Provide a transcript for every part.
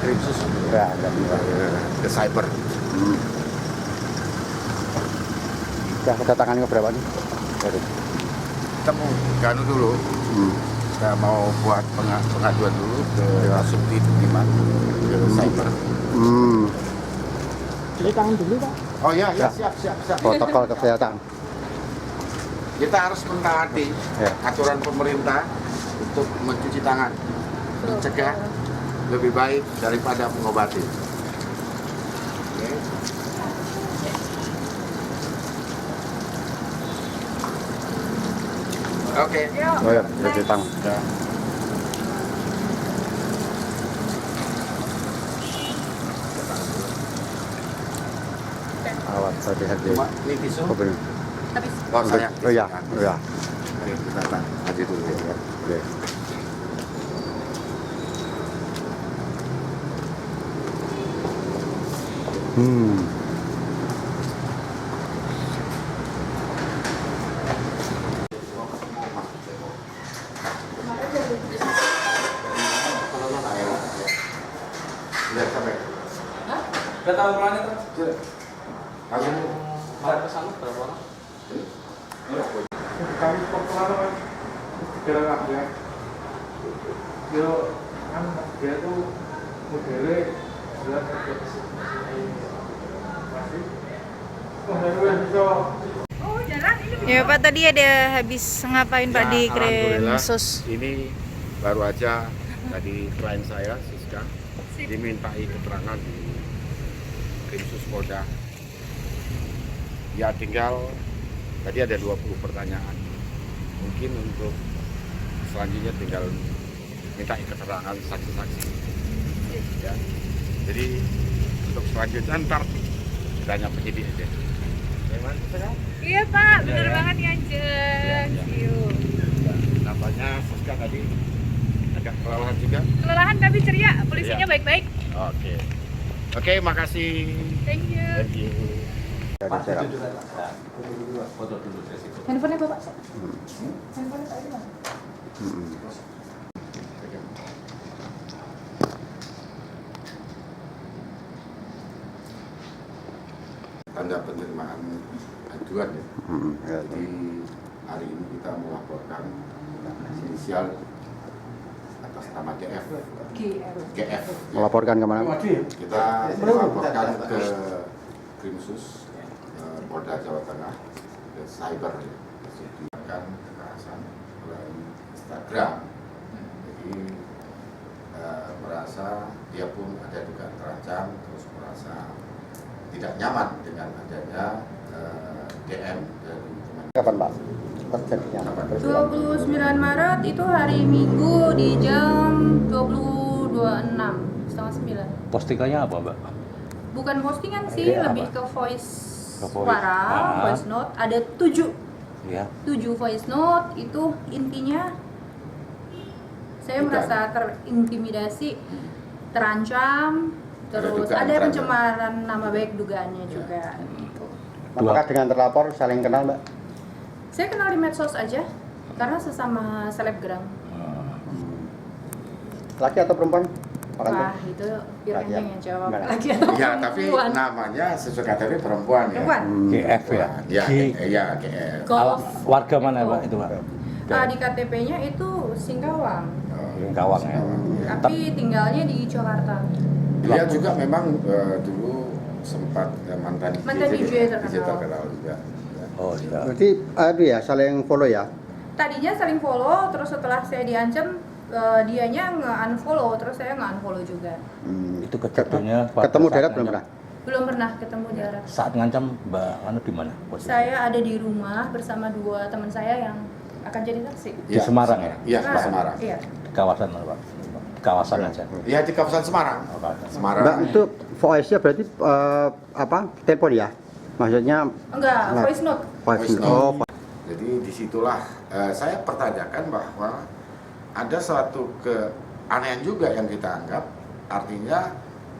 Krimsus Ya, ada ke cyber. Udah kedatangan ke berapa nih? Kita mau ganu dulu. Kita mau buat pengaduan dulu ke Subdit 5 ke cyber. Cuci tangan dulu, Pak. Oh iya, Ya. siap. Protokol kesehatan. Kita harus mentaati Ya. aturan pemerintah untuk mencuci tangan, mencegah lebih baik daripada mengobati. Oke. Oke. Oh ya, cuci tangan. Ya. Awas hati-hati. Cuma ini tisu. Kopi. Oh, saya. Oh ya, oh ya. Oke, kita aja dulu ya. Oke. Lihat sampai. Udah tahu rumahnya tuh? Sudah. Kamu Kemarin kesana berapa orang? Kami pengalaman kira ya. Yo, kan dia tuh modelnya jelas ada masih. Oh, saya bisa. Ya Pak, tadi ada habis ngapain Pak di alhamdulillah, Krimsus? ini baru aja tadi klien saya, Siska, dimintai keterangan di Krimsus Polda. Ya tinggal, tadi ada 20 pertanyaan. Mungkin untuk selanjutnya tinggal minta keterangan saksi-saksi. Ya. Jadi untuk selanjutnya ntar tanya penyidik aja. Iya Pak, bener ya. banget ya Jeng. Ya. Nampaknya Siska tadi agak kelelahan juga. Kelelahan tapi ceria, polisinya Iya. baik-baik. Oke. Oke, makasih. Thank you. Thank you. Jadi serap. Foto dulu dari situ. Handphonenya Bapak, handphonenya Pak Irwan. Tanda penerimaan aduan ya. Ya. Jadi hari ini kita melaporkan inisial atas nama GF. GF. Melaporkan kemana? Kita melaporkan ke Krimsus Polda Jawa Tengah ke cyber ya. Dilakukan kekerasan melalui Instagram. Jadi merasa dia pun ada dugaan terancam, terus merasa tidak nyaman dengan adanya DM dari teman. Kapan Pak? Terjadinya. 29 Maret itu hari Minggu di jam 20.26, setengah 9. Postingannya apa, Mbak? Bukan postingan sih, Iya, lebih apa? ke voice Ke voice. suara, voice note. Ada 7 Iya. voice note. Itu intinya saya merasa terintimidasi, terancam, terus dugaan ada terancam. pencemaran nama baik dugaannya juga gitu. Apakah dengan terlapor saling kenal Mbak? Saya kenal di medsos aja karena sesama selebgram. Laki atau perempuan? Pak Kanto? Wah, itu biar Laki Enjeng yang jawab. Gimana? Laki atau Ya, tapi perempuan? namanya sesuai KTP perempuan ya. Perempuan. GF ya? Ya, G- iya GF. Golf. Warga mana, Eko. Pak, itu, Pak? Di KTP-nya itu Singkawang, Kawang ya. tapi tinggalnya di Jakarta. Dia juga memang dulu sempat mantan DJ terkenal juga. Ya. Oh, iya. Berarti aduh ya, saling follow ya? Tadinya saling follow, terus setelah saya diancam, dianya nge-unfollow, terus saya nge-unfollow juga. Itu kejadiannya pada Ketemu saat darat belum ngancam. pernah? Belum pernah ketemu darat. Saat ngancam Mbak Anu di mana? posisinya? Saya ada di rumah bersama 2 teman saya yang akan jadi saksi. Di Semarang ya? Iya, di Semarang. Iya. Di kawasan mana, Pak? Di kawasan aja. Iya, di kawasan Semarang. Oh, kawasan. Semarang. Mbak, itu voice-nya berarti apa? Telepon ya? Maksudnya Enggak, Nah. voice note. Voice note. Oh, Jadi disitulah saya pertanyakan bahwa ada suatu keanehan juga yang kita anggap, artinya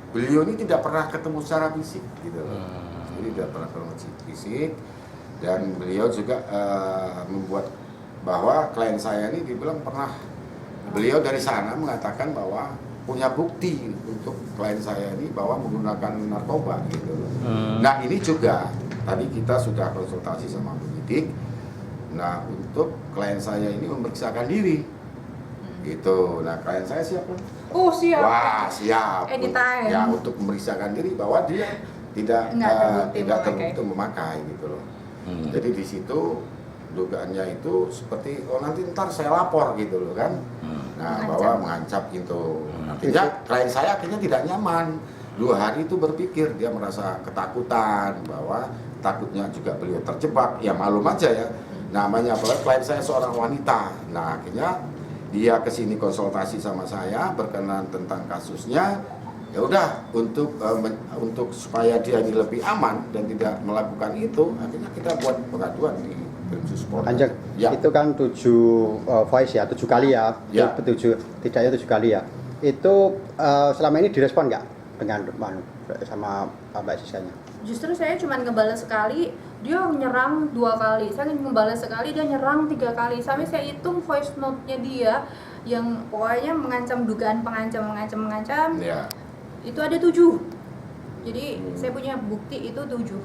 beliau ini tidak pernah ketemu secara fisik gitu loh. Jadi tidak pernah ketemu fisik, dan beliau juga membuat bahwa klien saya ini dibilang pernah, beliau dari sana mengatakan bahwa punya bukti untuk klien saya ini bahwa menggunakan narkoba gitu loh. Nah ini juga tadi kita sudah konsultasi sama penyidik. Nah untuk klien saya ini memeriksakan diri gitu. Nah klien saya siap kan? Oh siap. Wah siap. Anytime. Ya untuk memeriksakan diri bahwa dia tidak Nggak terbukti terbukti memakai gitu loh. Jadi di situ dugaannya itu seperti nanti ntar saya lapor gitu loh kan. Nah bahwa mengancam gitu. Artinya klien saya akhirnya tidak nyaman. 2 hari itu berpikir, dia merasa ketakutan bahwa takutnya juga beliau terjebak. Ya malum aja ya. Namanya apalagi klien saya seorang wanita. Nah akhirnya dia kesini konsultasi sama saya berkenan tentang kasusnya. Ya udah untuk supaya dia ini lebih aman dan tidak melakukan itu, akhirnya kita buat pengaduan di Krimsus Polda. Kanjeng, Ya. itu kan 7 voice ya, 7 kali ya, Ya. tidaknya 7 kali ya. Itu selama ini direspon nggak dengan sama Mbak Siskanya? Justru saya cuma ngebales sekali, dia nyerang 2 kali. Saya ngebales sekali, dia nyerang 3 kali. Sampai saya hitung voice note-nya dia yang pokoknya mengancam, dugaan mengancam. Ya. Itu ada 7. Jadi saya punya bukti itu 7.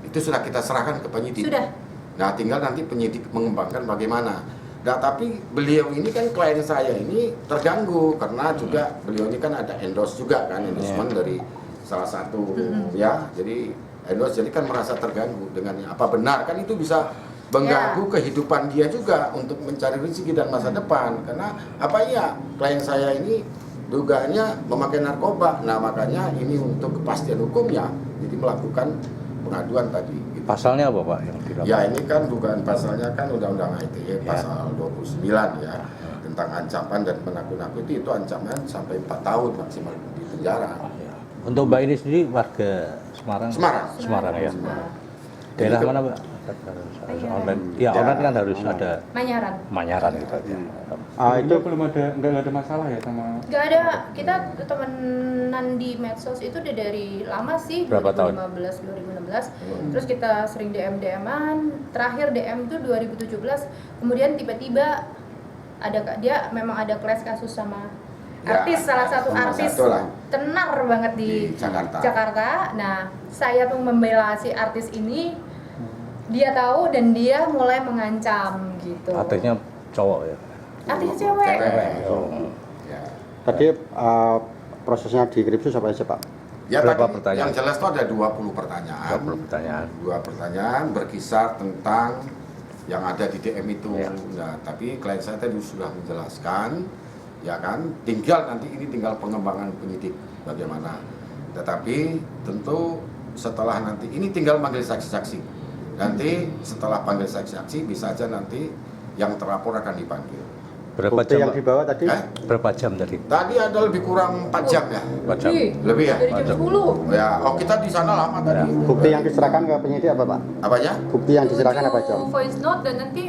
Itu sudah kita serahkan ke penyidik. Sudah. Nah, tinggal nanti penyidik mengembangkan bagaimana. Nah, tapi beliau ini kan klien saya ini terganggu karena juga beliau ini kan ada endorse juga kan, endorsement dari salah satu ya. Jadi endorse jadi kan merasa terganggu dengan apa benar kan itu bisa mengganggu kehidupan dia juga untuk mencari rezeki dan masa depan. Karena apa ya, klien saya ini dugaannya memakai narkoba. Nah, makanya ini untuk kepastian hukum ya. Jadi melakukan pengaduan tadi. Gitu. Pasalnya apa Pak yang dilakukan? Ya ini kan dugaan pasalnya kan Undang-Undang ITE pasal 29 ya tentang ancaman dan menakut-nakuti, itu ancaman sampai 4 tahun maksimal di penjara. Ya. Untuk Mbak ini sendiri warga Semarang? Semarang ya. Daerah Jadi mana Mbak? Harus online. Ya, Ya, online kan harus ada Manyaran. Manyaran gitu aja. Itu belum ada, nggak ada masalah ya sama. Gak ada, kita temenan di medsos itu udah dari lama sih. Berapa tahun? 2016. Terus kita sering DM-an. Terakhir DM itu 2017. Kemudian tiba-tiba dia memang ada clash kasus sama Ya, artis, salah satu sama artis satu lah. tenar banget di Jakarta. Nah, saya tuh membela si artis ini. Dia tahu dan dia mulai mengancam gitu. Artinya cowok ya. Artisnya cewek. Oh. Ya. Tadi prosesnya di Krimsus apa aja Pak? Ya, Berapa tadi pertanyaan? yang jelas itu ada 20 pertanyaan. 20 pertanyaan. 2 pertanyaan berkisar tentang yang ada di DM itu. Ya. Nah, tapi klien saya tadi sudah menjelaskan, ya kan, tinggal nanti ini tinggal pengembangan penyidik bagaimana. Tetapi tentu setelah nanti ini tinggal manggil saksi-saksi. Nanti setelah panggil saksi-saksi bisa aja nanti yang terlapor akan dipanggil. Berapa Bukti jam yang Pak? dibawa tadi? Berapa jam tadi? Tadi ada lebih kurang 4 jam ya. 4 jam. Lebih ya? Dari jam 10. Ya, oh kita di sana lama tadi. Bukti yang diserahkan ke penyidik apa Pak? Apanya? Bukti yang diserahkan apa aja? 7 voice note dan nanti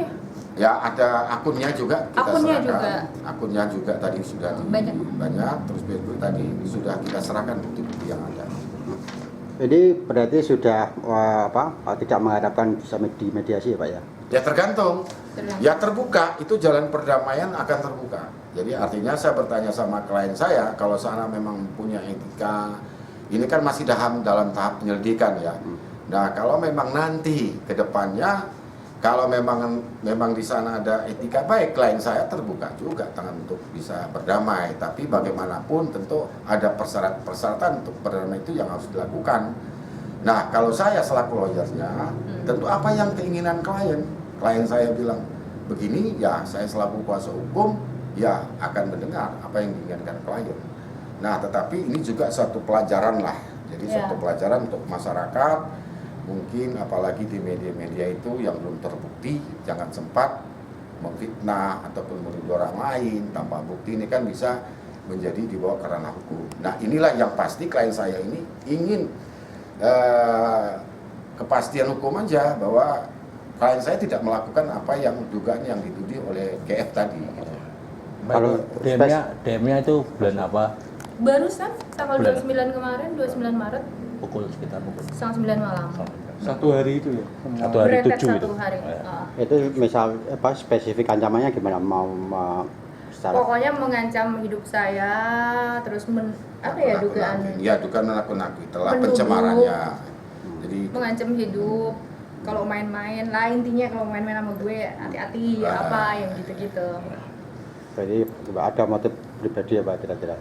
Ya ada akunnya juga kita Akunnya serahkan. juga. Akunnya juga tadi sudah banyak. Terus Facebook tadi sudah kita serahkan bukti-bukti yang ada. Jadi berarti sudah tidak mengharapkan bisa di mediasi ya Pak ya? Ya tergantung. Ya terbuka, itu jalan perdamaian akan terbuka. Jadi artinya saya bertanya sama klien saya, kalau sana memang punya etika, ini kan masih dalam tahap penyelidikan ya. Nah kalau memang nanti ke depannya, kalau memang di sana ada etika baik, klien saya terbuka juga tangan untuk bisa berdamai. Tapi bagaimanapun tentu ada persyaratan untuk berdamai itu yang harus dilakukan. Nah kalau saya selaku lawyernya, tentu apa yang keinginan klien saya bilang begini, ya saya selaku kuasa hukum ya akan mendengar apa yang diinginkan klien. Nah tetapi ini juga suatu pelajaran lah, jadi suatu pelajaran untuk masyarakat. Mungkin apalagi di media-media itu yang belum terbukti, jangan sempat memfitnah ataupun menuduh orang lain tanpa bukti. Ini kan bisa menjadi dibawa ke ranah hukum. Nah inilah yang pasti klien saya ini ingin kepastian hukum aja bahwa klien saya tidak melakukan apa yang dugaan yang dituduh oleh GF tadi. Kalau DM-nya itu bulan apa? barusan tanggal Bulan. 29 kemarin, 29 Maret, Sekitar pukul setengah 9 malam. Satu hari itu ya. Satu hari Berentet 7 itu. satu hari. Ya. Ah. itu misal spesifik ancamannya gimana? Mau secara Pokoknya mengancam hidup saya, terus apa ya dugaan? Ya, dugaan menakut-nakuti telah Menuduh. pencemarannya. Jadi Mengancam hidup. Kalau main-main lah intinya, kalau main-main sama gue hati-hati apa yang gitu-gitu. berarti ada motif pribadi ya Pak kira-kira.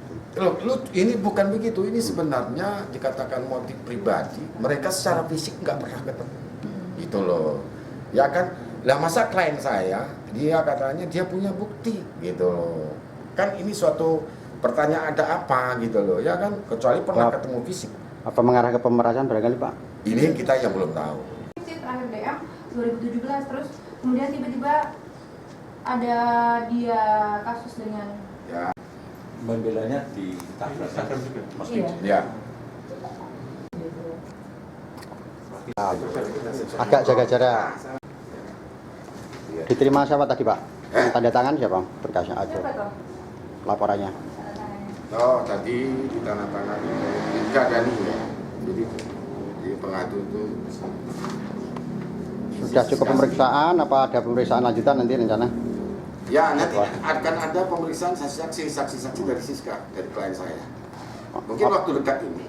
lu ini bukan begitu, ini sebenarnya dikatakan motif pribadi. Mereka secara fisik nggak pernah ketemu, gitu loh. Ya kan, lah masa klien saya dia katanya dia punya bukti, gitu loh. Kan ini suatu pertanyaan, ada apa gitu loh, ya kan, kecuali pernah ketemu fisik. Apa mengarah ke pemerasan barangkali Pak? Ini kita yang belum tahu. Terakhir DM 2017, terus kemudian tiba-tiba ada dia kasus dengan Ya, Membelanya di Instagram juga. iya. ya. Nah, agak jaga jarak. Ya. Diterima siapa tadi Pak? Tanda tangan siapa? Berkasnya aja. Siapa tuh? Laporannya. Oh, tadi ditandatangani Ika Dani ya. Jadi di pengadu itu Sudah cukup pemeriksaan apa ada pemeriksaan lanjutan nanti rencana? ya, nanti akan ada pemeriksaan saksi-saksi dari Siska, dari klien saya. Mungkin waktu dekat ini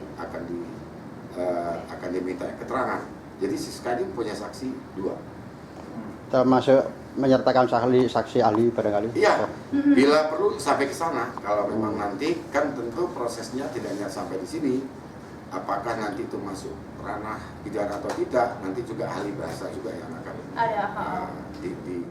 akan diminta keterangan. Jadi Siska ini punya saksi 2. Termasuk menyertakan saksi ahli barangkali. Iya, bila perlu sampai ke sana. Kalau memang nanti kan tentu prosesnya tidak hanya sampai di sini. Apakah nanti itu masuk ranah pidana atau tidak, nanti juga ahli bahasa juga yang akan Ada di